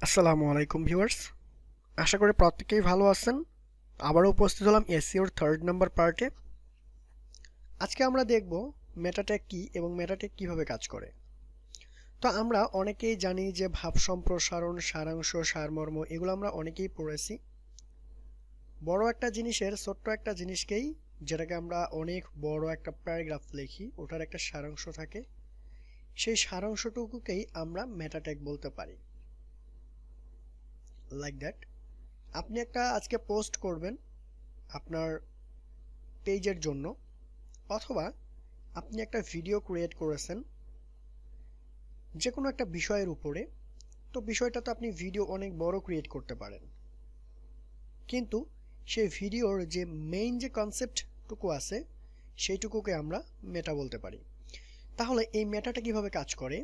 আসসালামু আলাইকুম ভিউয়ার্স, আশা করি প্রত্যেকেই ভালো আছেন। আবারও উপস্থিত হলাম এসইওর 3rd নাম্বার পার্টে। আজকে আমরা দেখব মেটা ট্যাগ কি এবং মেটা ট্যাগ কিভাবে কাজ করে। তো আমরা অনেকেই জানি যে ভাব সম্প্রসারণ, সারাংশ, সারমর্ম এগুলো আমরা অনেকেই পড়েছি। বড় একটা জিনিসের ছোট্ট একটা জিনিসকেই, যেটাকে আমরা অনেক বড় একটা প্যারাগ্রাফ লিখি, ওটার একটা সারাংশ থাকে, সেই সারাংশটুকুকেই আমরা মেটা ট্যাগ বলতে পারি। লাইক দ্যাট, আপনি একটা আজকে পোস্ট করবেন আপনার পেজের জন্য, অথবা আপনি একটা ভিডিও ক্রিয়েট করেছেন যে কোনো একটা বিষয়ের উপরে। তো বিষয়টা তো আপনি ভিডিও অনেক বড় ক্রিয়েট করতে পারেন, কিন্তু সেই ভিডিওর যে মেইন যে কনসেপ্টটুকু আছে সেইটুকুকে আমরা মেটা বলতে পারি। তাহলে এই মেটাটা কিভাবে কাজ করে?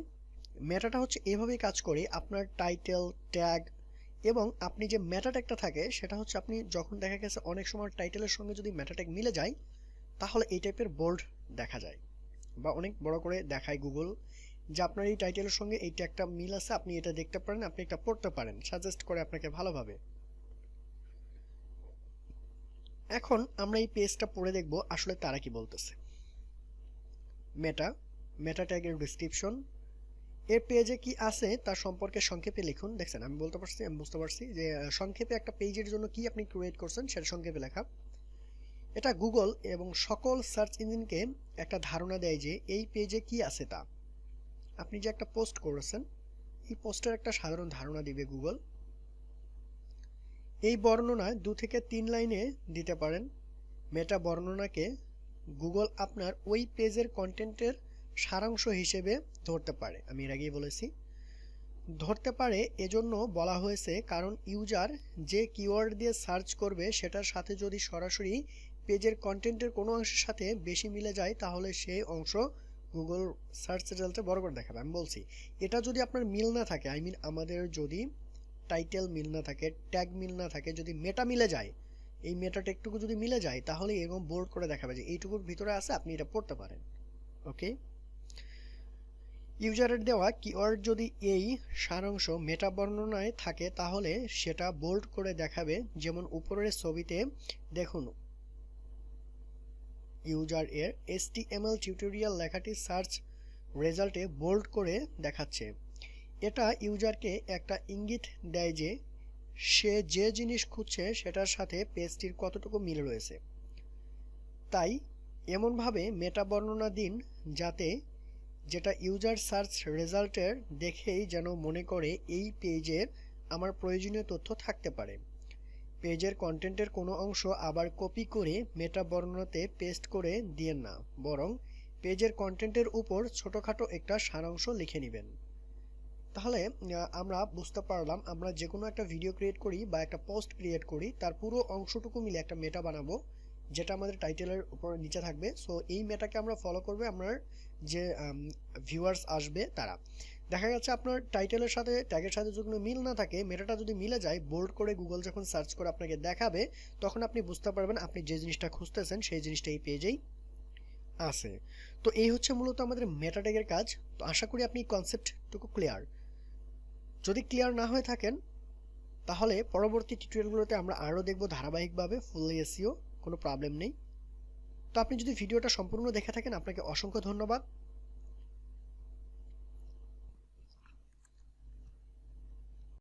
মেটাটা হচ্ছে এভাবেই কাজ করে, আপনার টাইটেল, ট্যাগ এবং আপনি যে মেটা ট্যাগটা থাকে সেটা হচ্ছে, আপনি যখন দেখা গেছে অনেক সময় টাইটেলের সঙ্গে যদি মেটা ট্যাগ মিলে যায় তাহলে এই টাইপের বোল্ড দেখা যায় বা অনেক বড় করে দেখায় গুগল, যে আপনার এই টাইটেলের সঙ্গে এই ট্যাগটা মিল আছে, আপনি এটা দেখতে পারেন, আপনি এটা পড়তে পারেন, সাজেস্ট করে আপনাকে ভালোভাবে। এখন আমরা এই পেজটা পড়ে দেখব আসলে তারা কি বলতেছে। মেটা মেটা ট্যাগের ডেসক্রিপশন, এর পেজে কি আছে তার সম্পর্কে সংক্ষেপে লিখুন। দেখছেন, আমি বলতে পারছি, আমি বুঝতে পারছি যে সংক্ষেপে একটা পেজের জন্য কি আপনি ক্রিয়েট করছেন সেটা সংক্ষেপে লেখা। এটা গুগল এবং সকল সার্চ ইঞ্জিনকে একটা ধারণা দেয় যে এই পেজে কি আছে তা। আপনি যে একটা পোস্ট করেছেন, এই পোস্টের একটা সাধারণ ধারণা দিবে গুগল। এই বর্ণনা 2 থেকে 3 লাইনে দিতে পারেন। মেটা বর্ণনাকে গুগল আপনার ওই পেজের কন্টেন্টের সারাংশ হিসেবে ধরতে পারে। আমি এর আগেই বলেছি, ধরতে পারে এজন্য বলা হয়েছে কারণ ইউজার যে কিওয়ার্ড দিয়ে সার্চ করবে সেটার সাথে যদি সরাসরি পেজের কন্টেন্টের কোনো অংশের সাথে বেশি মিলে যায় তাহলে সেই অংশ গুগল সার্চ রেজাল্টে বড় করে দেখাবে। আমি বলছি, এটা যদি আপনার মিল না থাকে, আই মিন আমাদের যদি টাইটেল মিল না থাকে, ট্যাগ মিল না থাকে, যদি মেটা মিলে যায়, এই মেটা ট্যাগটুকু যদি মিলে যায় তাহলে এরকম বোল্ড করে দেখাবে যে এইটুকুর ভিতরে আছে, আপনি এটা পড়তে পারেন। ওকে, ইউজারের দেওয়া কিওয়ার্ড যদি এই সারাংশ মেটা বর্ণনায় থাকে তাহলে সেটা বোল্ড করে দেখাবে, যেমন উপরের ছবিতে দেখুন। ইউজার এর HTML টিউটোরিয়াল লেখাটি সার্চ রেজাল্টে বোল্ড করে দেখাচ্ছে। এটা ইউজারকে একটা ইঙ্গিত দেয় যে সে যে জিনিস খুঁজছে সেটার সাথে পেজটির কতটুকু মিল রয়েছে। তাই এমনভাবে মেটা বর্ণনা দিন যাতে যেটা ইউজার সার্চ রেজাল্টের দেখেই যেন মনে করে এই পেজের আমার প্রয়োজনীয় তথ্য থাকতে পারে। পেজের কন্টেন্টের কোনো অংশ আবার কপি করে মেটা বর্ণনাতে পেস্ট করে দিয়েন না, বরং পেজের কন্টেন্টের উপর ছোটোখাটো একটা সারাংশ লিখে নেবেন। তাহলে আমরা বুঝতে পারলাম, আমরা যে কোনো একটা ভিডিও ক্রিয়েট করি বা একটা পোস্ট ক্রিয়েট করি, তার পুরো অংশটুকু মিলে একটা মেটা বানাবো যেটা আমাদের টাইটেলের উপর নিচে থাকবে। সো এই মেটাকে আমরা ফলো করবে আপনার যে ভিউয়ার্স আসবে তারা। দেখা যাচ্ছে আপনার টাইটেলের সাথে ট্যাগের সাথে যদি কোনো মিল না থাকে, মেটাটা যদি মিলে যায়, বোল্ড করে গুগল যখন সার্চ করে আপনাকে দেখাবে, তখন আপনি বুঝতে পারবেন আপনি যে জিনিসটা খুঁজতেছেন সেই জিনিসটা এই পেজেই আছে। তো এই হচ্ছে মূলত আমাদের মেটা ট্যাগের কাজ। তো আশা করি আপনি কনসেপ্টটুকু ক্লিয়ার। যদি ক্লিয়ার না হয়ে থাকেন তাহলে পরবর্তী টিউটোরিয়ালগুলোতে আমরা আরও দেখব ধারাবাহিকভাবে ফুল এসইও, কোনো প্রবলেম নেই। তো আপনি যদি ভিডিওটা সম্পূর্ণ দেখে থাকেন আপনাকে অসংখ্য ধন্যবাদ।